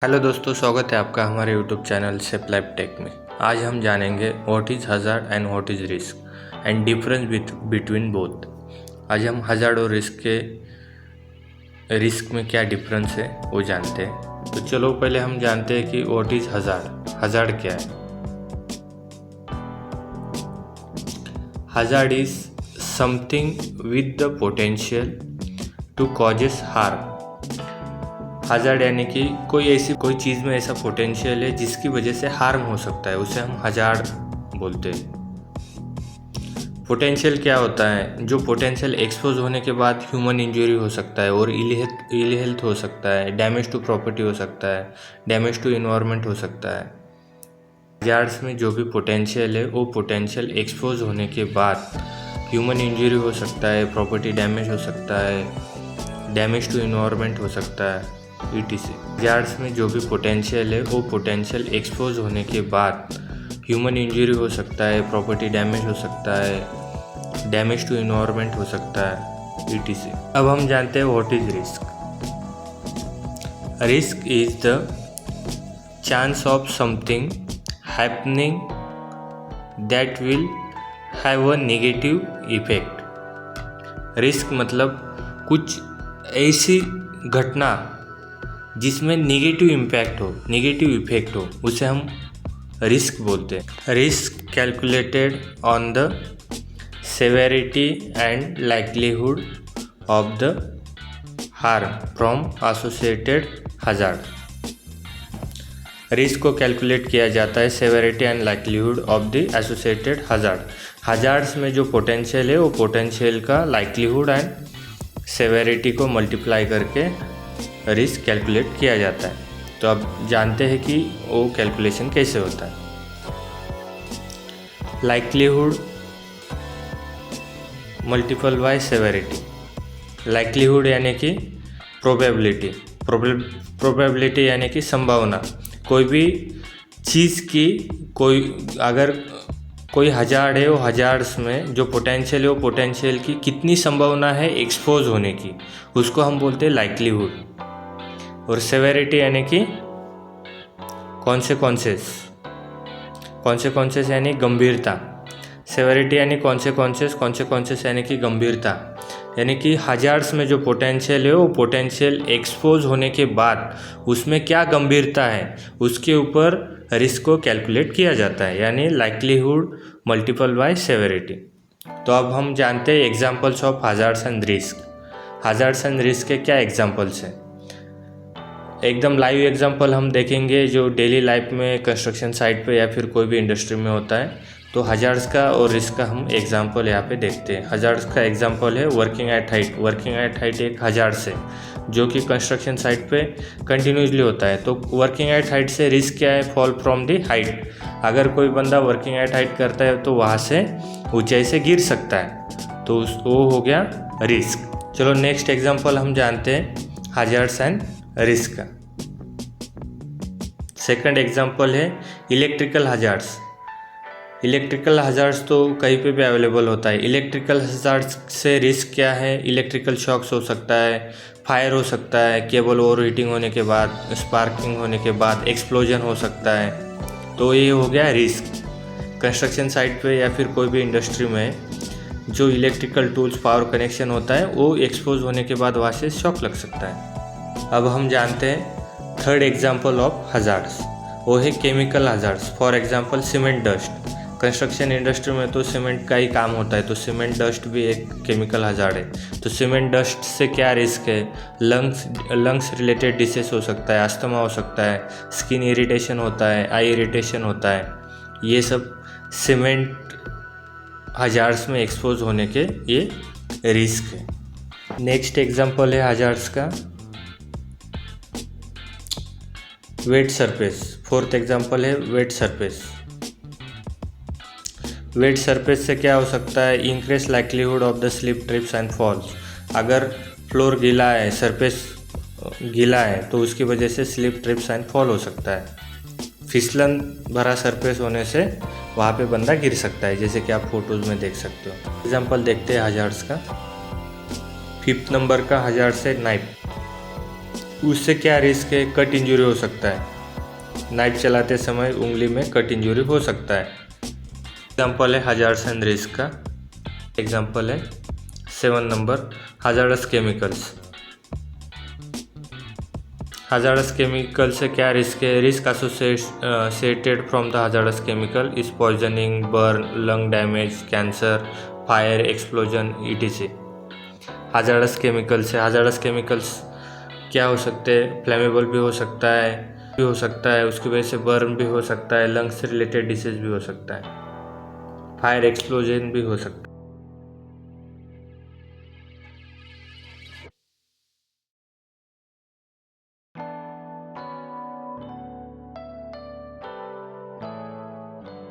Hello दोस्तों, स्वागत है आपका हमारे YouTube channel safe life tech में। आज हम जानेंगे what is hazard and what is risk and difference between both. आज हम हज़ार्ड और रिस्क में क्या डिफरेंस है वो जानते हैं। तो चलो पहले हम जानते हैं कि व्हाट इज़ हज़ार्ड। हज़ार्ड क्या है? Hazard is something with the potential to causes harm. Hazard यानी कि कोई चीज़ में ऐसा पोटेंशियल है जिसकी वजह से हार्म हो सकता है, उसे हम हज़ार्ड बोलते हैं। पोटेंशियल क्या होता है? जो पोटेंशियल एक्सपोज होने के बाद ह्यूमन इंजरी हो सकता है और इल हेल्थ हो सकता है, डैमेज टू प्रॉपर्टी हो सकता है, डैमेज टू इन्वायरमेंट हो सकता है। हज़ार्ड्स में जो भी पोटेंशियल है वो पोटेंशियल एक्सपोज होने के बाद ह्यूमन इंजरी हो सकता है, प्रॉपर्टी डैमेज हो सकता है, डैमेज टू इन्वायरमेंट हो सकता है, etc। हज़ार्ड्स में जो भी पोटेंशियल है वो पोटेंशियल एक्सपोज होने के बाद ह्यूमन इंजरी हो सकता है, प्रॉपर्टी डैमेज हो सकता है, डैमेज टू इन्वायरमेंट हो सकता है, etc। अब हम जानते हैं what is risk. Risk is the chance of something happening that will have a negative effect. Risk मतलब कुछ ऐसी घटना जिसमें नेगेटिव इम्पैक्ट हो, नेगेटिव इफेक्ट हो, उसे हम रिस्क बोलते हैं। Risk calculated on the severity and likelihood of the harm from associated hazard. Risk को कैलकुलेट किया जाता है severity and likelihood of the associated hazard. Hazards में जो पोटेंशियल है वो पोटेंशियल का लाइक्लीहुड एंड सेवेरिटी को मल्टीप्लाई करके रिस्क कैलकुलेट किया जाता है। तो अब जानते हैं कि वो कैलकुलेशन कैसे होता है। Likelihood multiple bye severity. Likelihood यानी कि प्रोबेबिलिटी, प्रोबेबिलिटी यानी कि संभावना। कोई भी चीज़ की अगर कोई हज़ार्ड है, वो हज़ार्ड्स में जो पोटेंशियल है वो पोटेंशियल की कितनी संभावना है एक्सपोज होने की, उसको हम बोलते हैं लाइक्लीहुड। और सेवेरिटी यानी कि कॉन्सेक्वेंसेस यानी गंभीरता। सेवेरिटी यानी कॉन्सेक्वेंसेस यानी कि गंभीरता, यानी कि हज़ार्ड्स में जो पोटेंशियल है वो पोटेंशियल एक्सपोज होने के बाद उसमें क्या गंभीरता है उसके ऊपर रिस्क को कैलकुलेट किया जाता है, यानी लाइक्लीहुड मल्टीपल बाय सेवेरिटी। तो अब हम जानते हैं examples of hazards and risk. Hazards and risk के क्या एग्जांपल्स हैं? एकदम लाइव एग्जांपल हम देखेंगे जो डेली लाइफ में कंस्ट्रक्शन साइट पे या फिर कोई भी इंडस्ट्री में होता है। तो हज़ार्ड्स का और रिस्क का हम एग्जांपल यहाँ पे देखते हैं। हज़ार्ड्स का एग्जांपल है working at height. Working at height एक हज़ार्ड्स है जो कि कंस्ट्रक्शन साइट पे कंटिन्यूसली होता है। तो वर्किंग एट हाइट से रिस्क क्या है? Fall from the height. अगर कोई बंदा वर्किंग एट हाइट करता है तो वहाँ से ऊंचाई से गिर सकता है, तो वो हो गया रिस्क। चलो नेक्स्ट एग्जाम्पल हम जानते हैं हज़ार्ड्स एंड रिस्क का। सेकंड एग्जांपल है इलेक्ट्रिकल हज़ार्ड्स। इलेक्ट्रिकल हज़ार्ड्स तो कहीं पे भी अवेलेबल होता है। इलेक्ट्रिकल हज़ार्ड्स से रिस्क क्या है? इलेक्ट्रिकल शॉक्स हो सकता है, फायर हो सकता है, केबल ओवर हीटिंग होने के बाद, स्पार्किंग होने के बाद एक्सप्लोजन हो सकता है। तो ये हो गया रिस्क। कंस्ट्रक्शन साइट पे या फिर कोई भी इंडस्ट्री में जो इलेक्ट्रिकल टूल्स पावर कनेक्शन होता है वो एक्सपोज होने के बाद वहाँ से शॉक लग सकता है। अब हम जानते हैं थर्ड एग्जाम्पल ऑफ हज़ार्ड्स, वो है chemical hazards. For example cement dust. Construction industry में तो सीमेंट का ही काम होता है, तो सीमेंट डस्ट भी एक केमिकल हज़ार्ड है। तो सीमेंट डस्ट से क्या रिस्क है? लंग्स रिलेटेड डिसीज हो सकता है, अस्थमा हो सकता है, स्किन इरिटेशन होता है, आई इरिटेशन होता है। ये सब सीमेंट हज़ार्ड्स में एक्सपोज होने के ये रिस्क है। नेक्स्ट एग्जाम्पल है हज़ार्ड्स का वेट सरफेस। फोर्थ एग्जांपल है वेट सरफेस। वेट सरफेस से क्या हो सकता है? Increase likelihood of the slip, trips and falls. अगर फ्लोर गीला है, सरफेस गीला है, तो उसकी वजह से स्लिप, ट्रिप्स एंड फॉल हो सकता है। फिसलन भरा सरफेस होने से वहाँ पे बंदा गिर सकता है, जैसे कि आप फोटोज़ में देख सकते हो। एग्जाम्पल देखते हैं हज़ार्ड्स का। फिफ्थ नंबर का हज़ार्ड्स है नाइफ। उससे क्या रिस्क है? कट इंजरी हो सकता है, नाइफ चलाते समय उंगली में कट इंजरी हो सकता है। एग्जाम्पल है हजार्ड्स एंड रिस्क का। एग्जाम्पल है 7 number, hazardous chemicals. Hazardous chemical से क्या रिस्क है? Risk associated from the hazardous chemical is poisoning, burn, lung damage, cancer, fire, explosion, etc। Hazardous chemicals क्या हो सकते हैं? फ्लेमेबल भी हो सकता है, उसकी वजह से बर्न भी हो सकता है, लंग्स से रिलेटेड डिसीज भी हो सकता है, फायर एक्सप्लोजन भी हो सकता है।